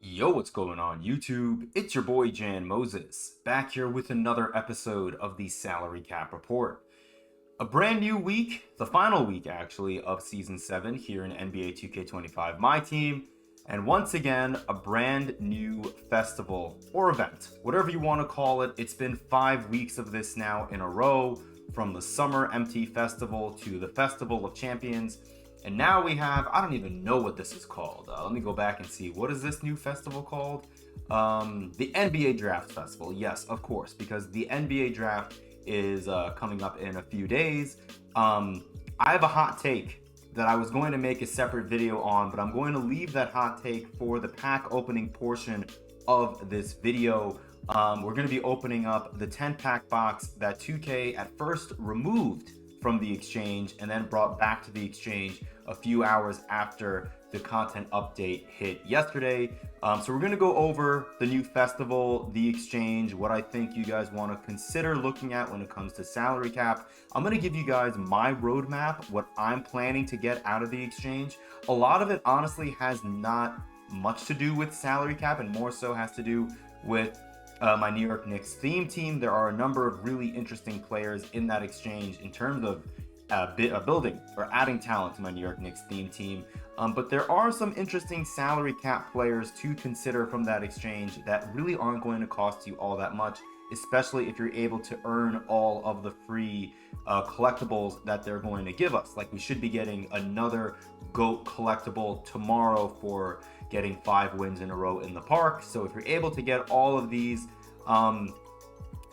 Yo, what's going on YouTube? It's your boy Jan Moses, back here with another episode of the Salary Cap Report. A brand new week, the final week actually, of Season 7 here in NBA 2K25 MyTeam. And once again, a brand new festival or event, whatever you want to call it. It's been 5 weeks of this now in a row, from the Summer MT Festival to the Festival of Champions. And now we have, I don't even know what this is called. Let me go back and see. What is this new festival called? The NBA Draft Festival. Yes, of course, because the NBA Draft is coming up in a few days. I have a hot take that I was going to make a separate video on, but I'm going to leave that hot take for the pack opening portion of this video. We're going to be opening up the 10-pack box that 2K at first removed from the exchange and then brought back to the exchange a few hours after the content update hit yesterday. So we're going to go over the new festival, the exchange, what I think you guys want to consider looking at when it comes to salary cap. I'm going to give you guys my roadmap, what I'm planning to get out of the exchange. A lot of it honestly has not much to do with salary cap and more so has to do with my New York Knicks theme team. There are a number of really interesting players in that exchange in terms of building or adding talent to my New York Knicks theme team. But there are some interesting salary cap players to consider from that exchange that really aren't going to cost you all that much, especially if you're able to earn all of the free collectibles that they're going to give us. Like, we should be getting another GOAT collectible tomorrow for getting 5 wins in a row in the park. So if you're able to get all of these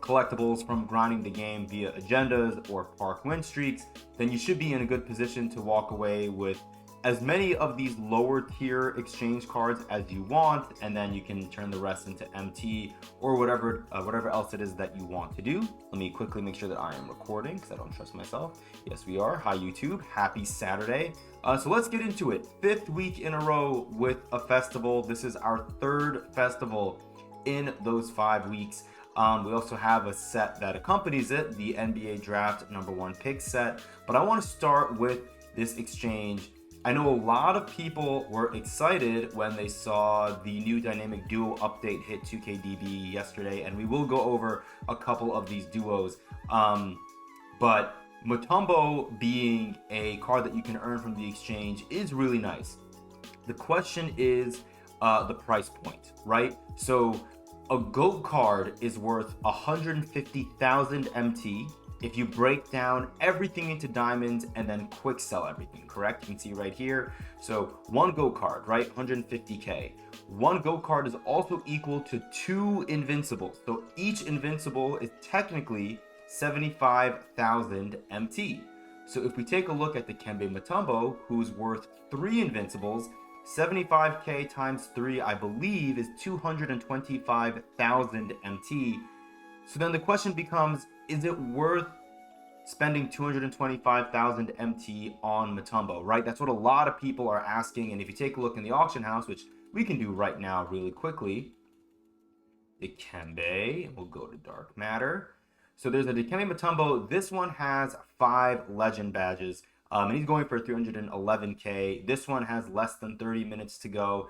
collectibles from grinding the game via agendas or park win streaks, then you should be in a good position to walk away with as many of these lower tier exchange cards as you want, and then you can turn the rest into MT or whatever else it is that you want to do. Let me quickly make sure that I am recording because I don't trust myself. Yes, we are. Hi YouTube, happy Saturday. So let's get into it. 5th week in a row with a festival. This is our 3rd festival in those 5 weeks. We also have a set that accompanies it, the NBA Draft #1 pick set. But I want to start with this exchange. I know a lot of people were excited when they saw the new dynamic duo update hit 2KDB yesterday, and we will go over a couple of these duos. But Mutombo being a card that you can earn from the exchange is really nice. The question is the price point, right? So a GOAT card is worth 150,000 MT if you break down everything into diamonds and then quick sell everything, correct? You can see right here. So one GOAT card, right? 150K. One GOAT card is also equal to 2 invincibles. So each invincible is technically 75,000 MT. So if we take a look at the Kembe Mutombo, who's worth 3 invincibles, 75K times 3, I believe, is 225,000 MT. So then the question becomes, is it worth spending 225,000 MT on Mutombo, right? That's what a lot of people are asking. And if you take a look in the auction house, which we can do right now really quickly, Dikembe, we'll go to Dark Matter. So there's a Dikembe Mutombo. This one has 5 legend badges. And he's going for 311K. This one has less than 30 minutes to go.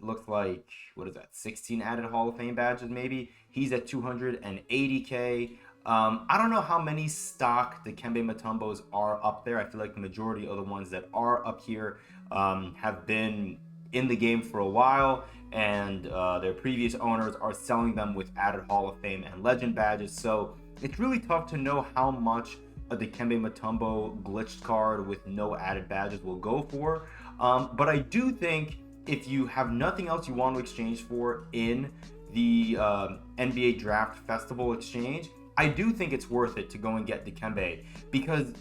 Looks like, what is that, 16 added Hall of Fame badges maybe? He's at 280K. I don't know how many stock the Kembe Mutombos are up there. I feel like the majority of the ones that are up here have been in the game for a while, and their previous owners are selling them with added Hall of Fame and legend badges. So it's really tough to know how much the Kembe Mutombo glitched card with no added badges will go for. But I do think if you have nothing else you want to exchange for in the NBA Draft Festival exchange, I do think it's worth it to go and get Dikembe, because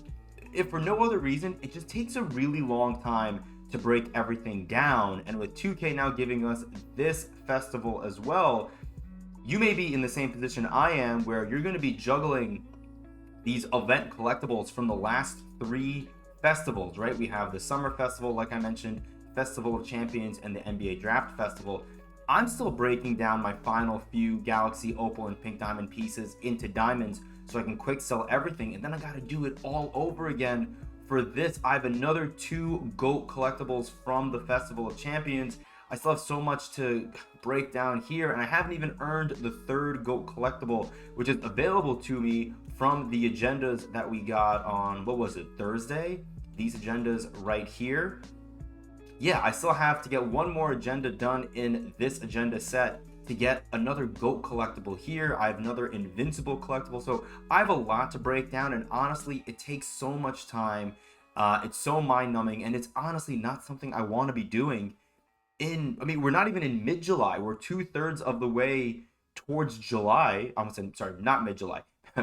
if for no other reason, it just takes a really long time to break everything down. And with 2K now giving us this festival as well, you may be in the same position I am, where you're going to be juggling these event collectibles from the last 3 festivals, right? We have the Summer Festival, like I mentioned, Festival of Champions, and the NBA Draft Festival. I'm still breaking down my final few Galaxy, Opal, and Pink Diamond pieces into diamonds so I can quick sell everything, and then I got to do it all over again. For this, I have another 2 GOAT collectibles from the Festival of Champions. I still have so much to break down here, and I haven't even earned the third GOAT collectible, which is available to me from the agendas that we got on, what was it, Thursday? These agendas right here. Yeah, I still have to get one more agenda done in this agenda set to get another GOAT collectible here. I have another Invincible collectible. So I have a lot to break down, and honestly, it takes so much time. It's so mind-numbing, and it's honestly not something I want to be doing I mean, we're not even in mid-July. We're 2/3 of the way towards July. I'm sorry, not mid-July,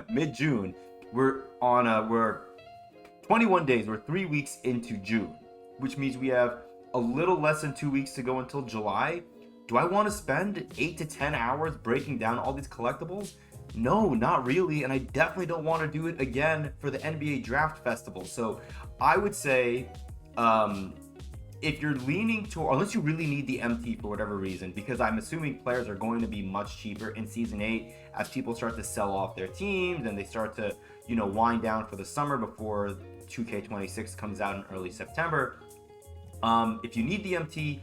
mid-June. We're 21 days. We're 3 weeks into June, which means we have a little less than 2 weeks to go until July. Do I want to spend 8 to 10 hours breaking down all these collectibles? No, not really, and I definitely don't want to do it again for the NBA Draft Festival. So I would say, if you're leaning to, unless you really need the MT for whatever reason, because I'm assuming players are going to be much cheaper in Season 8 as people start to sell off their teams and they start to, wind down for the summer before 2K26 comes out in early September. If you need the MT,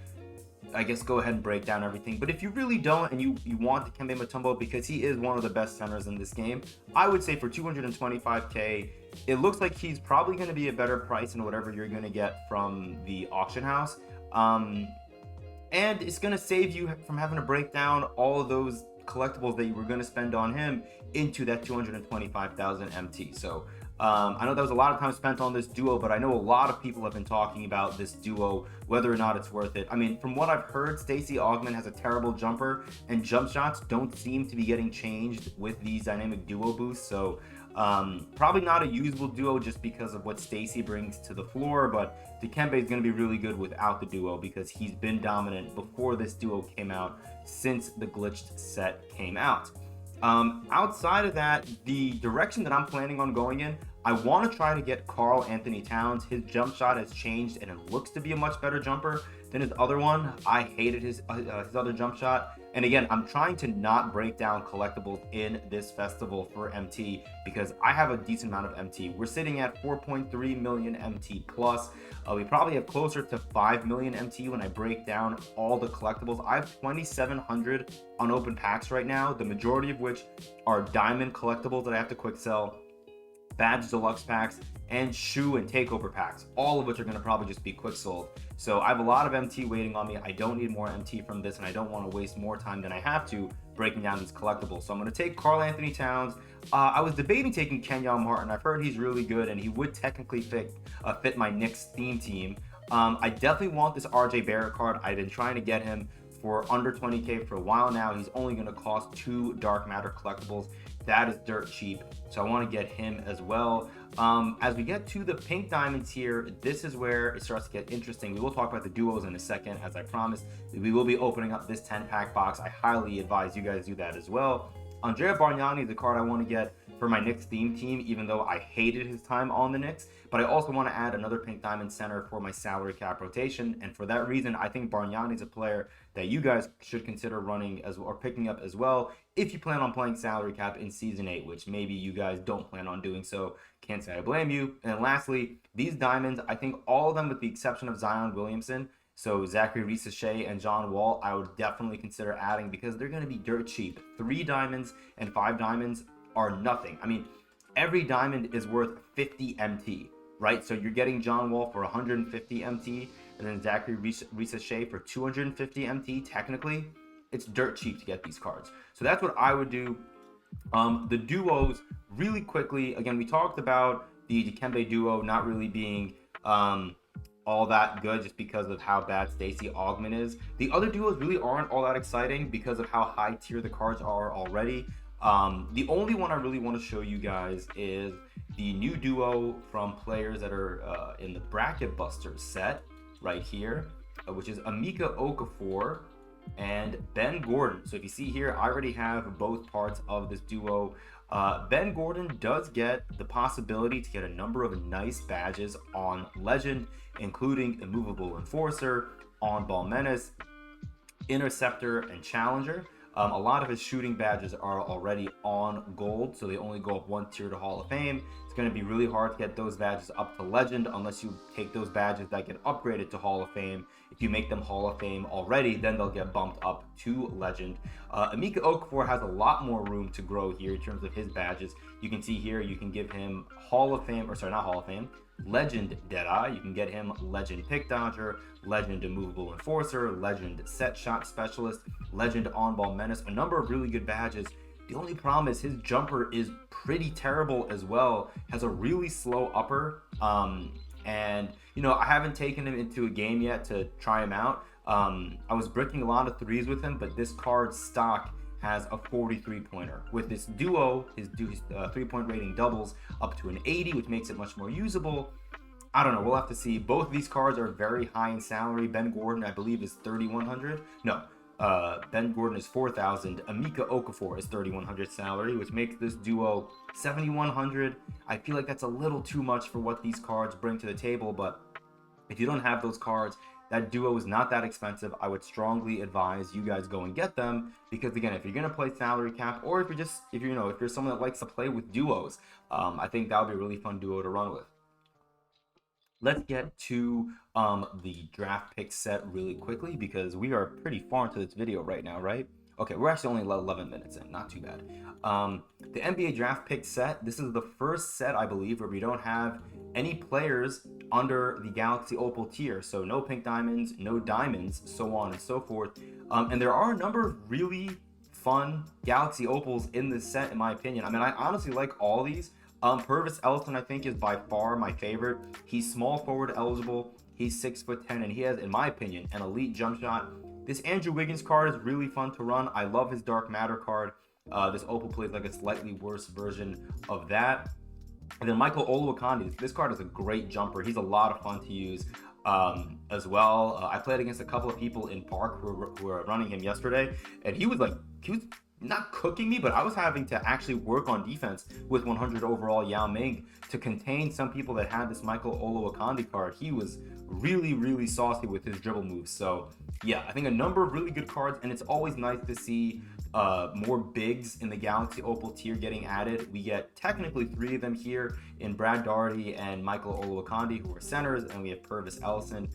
I guess go ahead and break down everything. But if you really don't and you want the Kembe Mutombo because he is one of the best centers in this game, I would say for 225k, it looks like he's probably going to be a better price than whatever you're going to get from the auction house. And it's going to save you from having to break down all of those collectibles that you were going to spend on him into that 225,000 MT. So I know that was a lot of time spent on this duo, but I know a lot of people have been talking about this duo, whether or not it's worth it. I mean, from what I've heard, Stacey Augmon has a terrible jumper, and jump shots don't seem to be getting changed with these dynamic duo boosts. So probably not a usable duo just because of what Stacey brings to the floor, but Dikembe is going to be really good without the duo because he's been dominant before this duo came out, since the glitched set came out. Outside of that, the direction that I'm planning on going in, I want to try to get Karl Anthony Towns. His jump shot has changed and it looks to be a much better jumper than his other one. I hated his other jump shot. And again, I'm trying to not break down collectibles in this festival for MT because I have a decent amount of MT. We're sitting at 4.3 million MT plus. We probably have closer to 5 million MT when I break down all the collectibles. I have 2,700 unopened packs right now, the majority of which are diamond collectibles that I have to quick sell, badge deluxe packs, and shoe and takeover packs, all of which are going to probably just be quick sold. So I have a lot of MT waiting on me. I don't need more MT from this, and I don't want to waste more time than I have to breaking down these collectibles. So I'm going to take Karl Anthony Towns. I was debating taking Kenyon Martin. I've heard he's really good, and he would technically fit my Knicks theme team. I definitely want this RJ Barrett card. I've been trying to get him for under 20k for a while now. He's only going to cost 2 Dark Matter collectibles. That is dirt cheap, so I want to get him as well. As we get to the pink diamonds here, this is where it starts to get interesting. We will talk about the duos in a second, as I promised. We will be opening up this 10-pack box. I highly advise you guys do that as well. Andrea Bargnani is the card I want to get for my Knicks theme team, even though I hated his time on the Knicks. But I also want to add another pink diamond center for my salary cap rotation. And for that reason, I think Bargnani is a player that you guys should consider running or picking up as well if you plan on playing salary cap in Season 8, which maybe you guys don't plan on doing so. Can't say I blame you. And lastly, these diamonds, I think all of them with the exception of Zion Williamson, so Zachary Reese-Shea and John Wall, I would definitely consider adding because they're going to be dirt cheap. 3 diamonds and 5 diamonds are nothing. I mean, every diamond is worth 50 MT, right? So you're getting John Wall for 150 MT and then Zachary Reese-Shea for 250 MT. Technically, it's dirt cheap to get these cards. So that's what I would do. The duos, really quickly, again, we talked about the Dikembe duo not really being all that good just because of how bad Stacey Augmon is. The other duos really aren't all that exciting because of how high tier the cards are already. The only one I really want to show you guys is the new duo from players that are in the Bracket Busters set right here, which is Emeka Okafor and Ben Gordon. So if you see here, I already have both parts of this duo. Ben Gordon does get the possibility to get a number of nice badges on Legend, including Immovable Enforcer, On Ball Menace, Interceptor, and Challenger. A lot of his shooting badges are already on Gold, so they only go up 1 tier to Hall of Fame. It's going to be really hard to get those badges up to Legend unless you take those badges that get upgraded to Hall of Fame. If you make them Hall of Fame already, then they'll get bumped up to Legend. Emeka Okafor has a lot more room to grow here in terms of his badges. You can see here, you can give him Hall of Fame, or sorry, not Hall of Fame, Legend Deadeye. You can get him Legend Pick Dodger, Legend Immovable Enforcer, Legend Set Shot Specialist, Legend On-Ball Menace, a number of really good badges. The only problem is his jumper is pretty terrible as well, has a really slow upper, and you know, I haven't taken him into a game yet to try him out. I was bricking a lot of threes with him, but this card stock has a 43 pointer. With this duo, his 3-point rating doubles up to an 80, which makes it much more usable. I don't know, we'll have to see. Both of these cards are very high in salary. Ben Gordon, I believe, is 3,100. No, Ben Gordon is 4,000. Emeka Okafor is 3,100 salary, which makes this duo 7,100. I feel like that's a little too much for what these cards bring to the table, but if you don't have those cards, that duo is not that expensive. I would strongly advise you guys go and get them, because again, if you're gonna play salary cap, or if you're someone that likes to play with duos, I think that would be a really fun duo to run with. Let's get to the draft pick set really quickly, because we are pretty far into this video right now, right? Okay, we're actually only 11 minutes in, not too bad. The NBA draft pick set, this is the first set, I believe, where we don't have any players under the Galaxy Opal tier. So no pink diamonds, no diamonds, so on and so forth. And there are a number of really fun Galaxy Opals in this set, in my opinion. I mean, I honestly like all these. Purvis Ellison, I think, is by far my favorite. He's small forward eligible. He's 6'10", and he has, in my opinion, an elite jump shot. This Andrew Wiggins card is really fun to run. I love his Dark Matter card. This Opal plays like a slightly worse version of that. And then Michael Olowokandi, this card is a great jumper. He's a lot of fun to use as well. I played against a couple of people in Park who were running him yesterday, and he was not cooking me, but I was having to actually work on defense with 100 overall Yao Ming to contain some people that had this Michael Olowokandi card. He was really, really saucy with his dribble moves. So yeah, I think a number of really good cards, and it's always nice to see more bigs in the Galaxy Opal tier getting added. We get technically 3 of them here in Brad Daugherty and Michael Olowokandi, who are centers, and we have Purvis Ellison.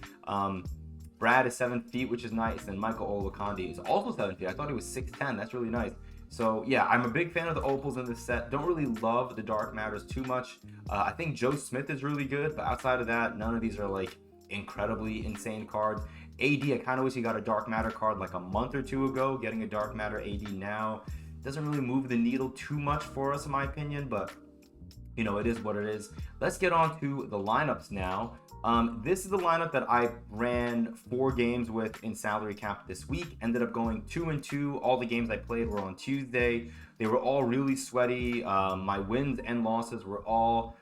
Brad is 7 feet, which is nice, and Michael Olowokandi is also 7 feet. I thought he was 6'10". That's really nice. So yeah, I'm a big fan of the Opals in this set. Don't really love the Dark Matters too much. I think Joe Smith is really good, but outside of that, none of these are like incredibly insane cards. AD, I kind of wish he got a Dark Matter card like a month or two ago. Getting a Dark Matter AD now doesn't really move the needle too much for us, in my opinion, but you know, it is what it is. Let's get on to the lineups now. This is the lineup that I ran 4 games with in salary cap this week. Ended up going 2-2. All the games I played were on Tuesday. They were all really sweaty. My wins and losses were all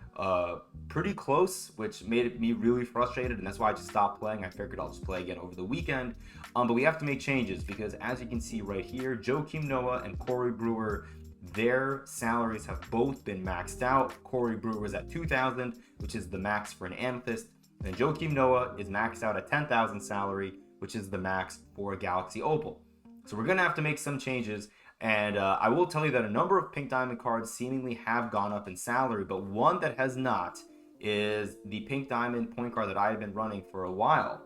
pretty close, which made me really frustrated, and that's why I just stopped playing. I figured I'll just play again over the weekend. But we have to make changes, because as you can see right here, Joakim Noah and Corey Brewer, their salaries have both been maxed out. Corey Brewer is at 2,000, which is the max for an Amethyst. And Joakim Noah is maxed out at 10,000 salary, which is the max for a Galaxy Opal. So we're going to have to make some changes. And I will tell you that a number of Pink Diamond cards seemingly have gone up in salary, but one that has not is the Pink Diamond point guard that I had been running for a while.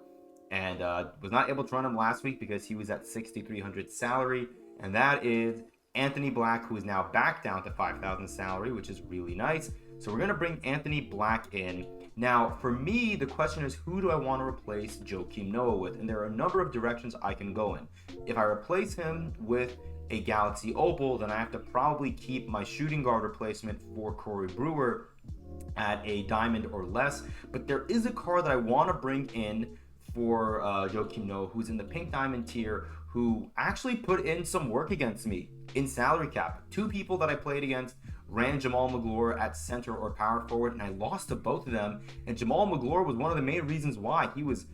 And was not able to run him last week because he was at 6,300 salary. And that is Anthony Black, who is now back down to 5,000 salary, which is really nice. So we're going to bring Anthony Black in. Now, for me, the question is, who do I want to replace Joakim Noah with? And there are a number of directions I can go in. If I replace him with a Galaxy Opal, then I have to probably keep my shooting guard replacement for Corey Brewer at a diamond or less. But there is a card that I want to bring in for Joakim Noah, who's in the pink diamond tier, who actually put in some work against me in salary cap. 2 people that I played against ran Jamal Magloire at center or power forward, and I lost to both of them. And Jamal Magloire was one of the main reasons why. He was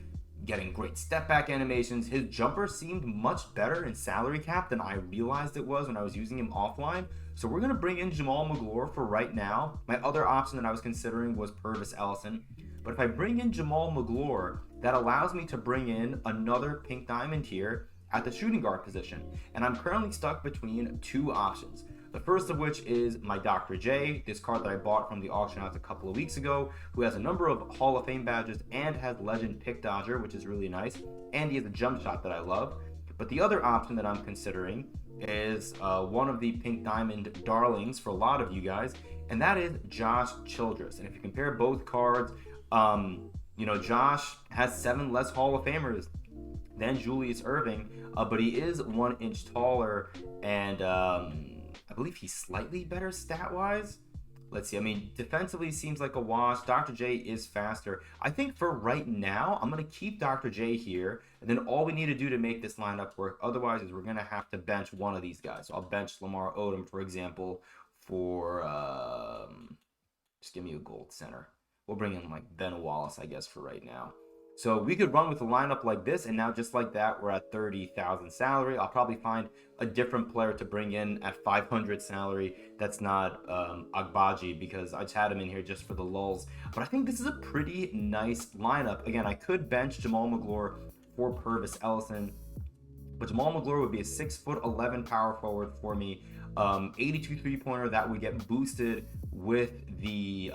getting great step back animations. His jumper seemed much better in salary cap than I realized it was when I was using him offline. So we're going to bring in Jamal Magloire for right now. My other option that I was considering was Purvis Ellison. But if I bring in Jamal Magloire, that allows me to bring in another pink diamond here at the shooting guard position. And I'm currently stuck between 2 options. The first of which is my Dr. J, this card that I bought from the auction house a couple of weeks ago, who has a number of Hall of Fame badges and has Legend Pick Dodger, which is really nice, and he has a jump shot that I love. But the other option that I'm considering is one of the Pink Diamond darlings for a lot of you guys, and that is Josh Childress. And if you compare both cards, Josh has 7 less Hall of Famers than Julius Erving, but he is 1 inch taller, and I believe he's slightly better stat-wise. Let's see. I mean, defensively seems like a wash. Dr. J is faster. I think for right now, I'm going to keep Dr. J here, and then all we need to do to make this lineup work otherwise is we're going to have to bench one of these guys. So I'll bench Lamar Odom, for example, for just give me a gold center. We'll bring in like Ben Wallace, I guess, for right now. So we could run with a lineup like this, and now just like that, we're at 30,000 salary. I'll probably find a different player to bring in at 500 salary. That's not Agbaji, because I just had him in here just for the lulz. But I think this is a pretty nice lineup. Again, I could bench Jamal McGlure for Purvis Ellison, but Jamal McGlure would be a 6'11" power forward for me. 82 3-pointer that would get boosted with the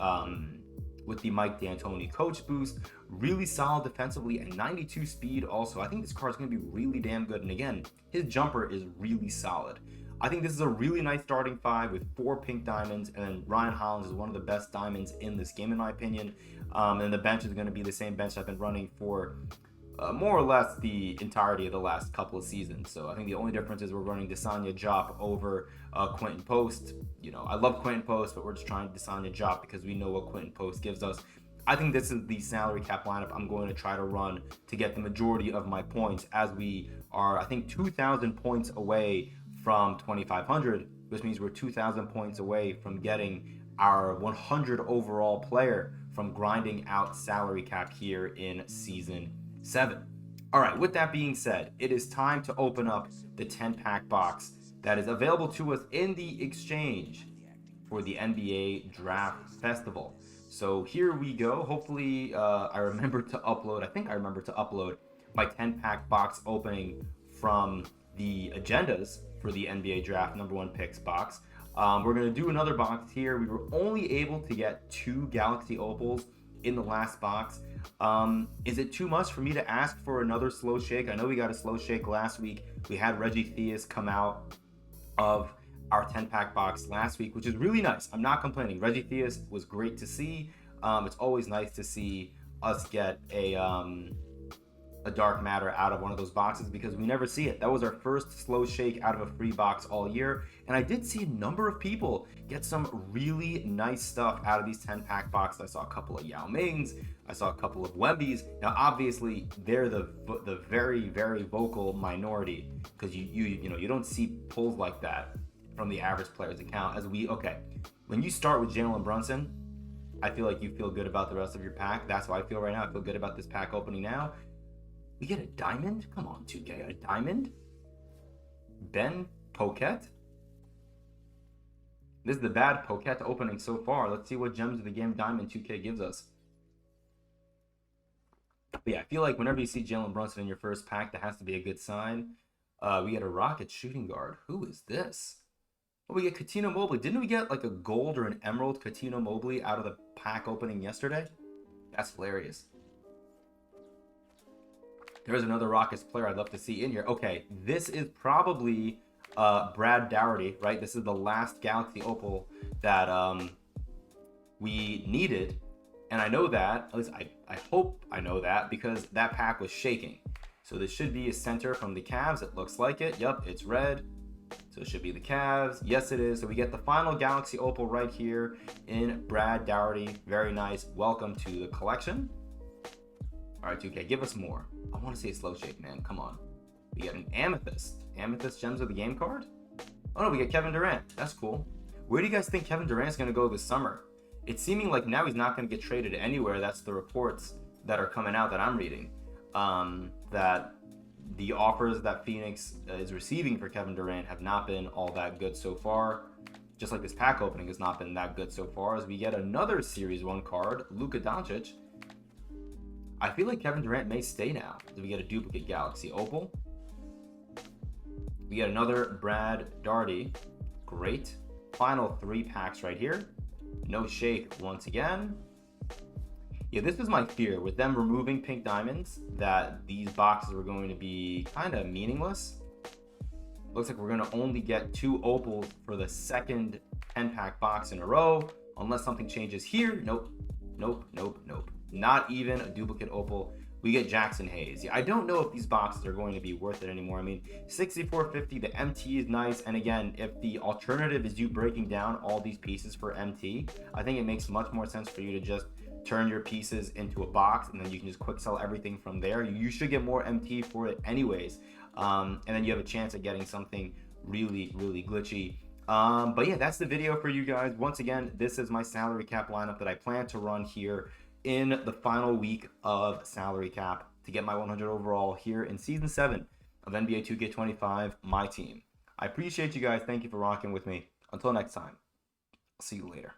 Mike D'Antoni coach boost. Really solid defensively and 92 speed also. I think this card is going to be really damn good. And again, his jumper is really solid. I think this is a really nice starting 5 with 4 pink diamonds, and then Ryan Hollins is one of the best diamonds in this game in my opinion. And the bench is going to be the same bench I've been running for more or less the entirety of the last couple of seasons. So I think the only difference is we're running Desanya Jop over Quentin Post. I love Quentin Post, but we're just trying Desanya Jop because we know what Quentin Post gives us. I think this is the salary cap lineup I'm going to try to run to get the majority of my points, as we are, I think, 2,000 points away from 2,500, which means we're 2,000 points away from getting our 100 overall player from grinding out salary cap here in Season 7. All right, with that being said, it is time to open up the 10-pack box that is available to us in the exchange for the NBA Draft Festival. So here we go. Hopefully I remember to upload, I think I remember to upload my 10-pack box opening from the agendas for the NBA Draft number 1 picks box. We're going to do another box here. We were only able to get 2 Galaxy Opals in the last box. Is it too much for me to ask for another slow shake? I know we got a slow shake last week. We had Reggie Theus come out of our 10-pack box last week, which is really nice. I'm not complaining. Reggie Theus was great to see. It's always nice to see us get a dark matter out of one of those boxes because we never see it. That was our first slow shake out of a free box all year, and I did see a number of people get some really nice stuff out of these 10-pack boxes. I saw a couple of Yao Mings, I saw a couple of Wembys. Now obviously they're the very, very vocal minority, because you don't see pulls like that from the average player's account. When you start with Jalen Brunson, I feel like you feel good about the rest of your pack. That's how I feel right now. I feel good about this pack opening now. We get a diamond? Come on, 2K, a diamond? Ben Poquet? This is the bad Poquet opening so far. Let's see what Gems of the Game Diamond 2K gives us. But yeah, I feel like whenever you see Jalen Brunson in your first pack, that has to be a good sign. We get a Rocket shooting guard. Who is this? Oh, we get Coutinho Mobley. Didn't we get like a gold or an emerald Coutinho Mobley out of the pack opening yesterday? That's hilarious. There's another Rockets player I'd love to see in here. Okay, this is probably Brad Dougherty, right? This is the last Galaxy Opal that we needed. And I know that, at least I hope I know that, because that pack was shaking. So this should be a center from the Cavs. It looks like it. Yep, it's red. So it should be the Cavs. Yes, it is. So we get the final Galaxy Opal right here in Brad Dougherty. Very nice. Welcome to the collection. All right, 2K, give us more. I want to see a slow shake, man. Come on. We get an Amethyst. Amethyst Gems of the Game card? Oh, no, we get Kevin Durant. That's cool. Where do you guys think Kevin Durant's going to go this summer? It's seeming like now he's not going to get traded anywhere. That's the reports that are coming out that I'm reading. That the offers that Phoenix is receiving for Kevin Durant have not been all that good so far. Just like this pack opening has not been that good so far, as we get another Series 1 card, Luka Doncic. I feel like Kevin Durant may stay now. We get a duplicate Galaxy Opal. We get another Brad Dougherty. Great. final 3 packs right here. No shake once again. Yeah, this was my fear with them removing pink diamonds, that these boxes were going to be kind of meaningless. Looks like we're going to only get 2 opals for the second 10-pack box in a row, unless something changes here. Nope, nope, nope, nope. Not even a duplicate opal. We get Jackson Hayes. Yeah, I don't know if these boxes are going to be worth it anymore. I mean, 64.50, the MT is nice. And again, if the alternative is you breaking down all these pieces for MT, I think it makes much more sense for you to just turn your pieces into a box, and then you can just quick sell everything from there. You should get more MT for it anyways. And then you have a chance at getting something really, really glitchy. But yeah, that's the video for you guys. Once again, this is my salary cap lineup that I plan to run here in the final week of salary cap to get my 100 overall here in season 7 of NBA 2K25 My Team. I appreciate you guys. Thank you for rocking with me. Until next time, I'll see you later.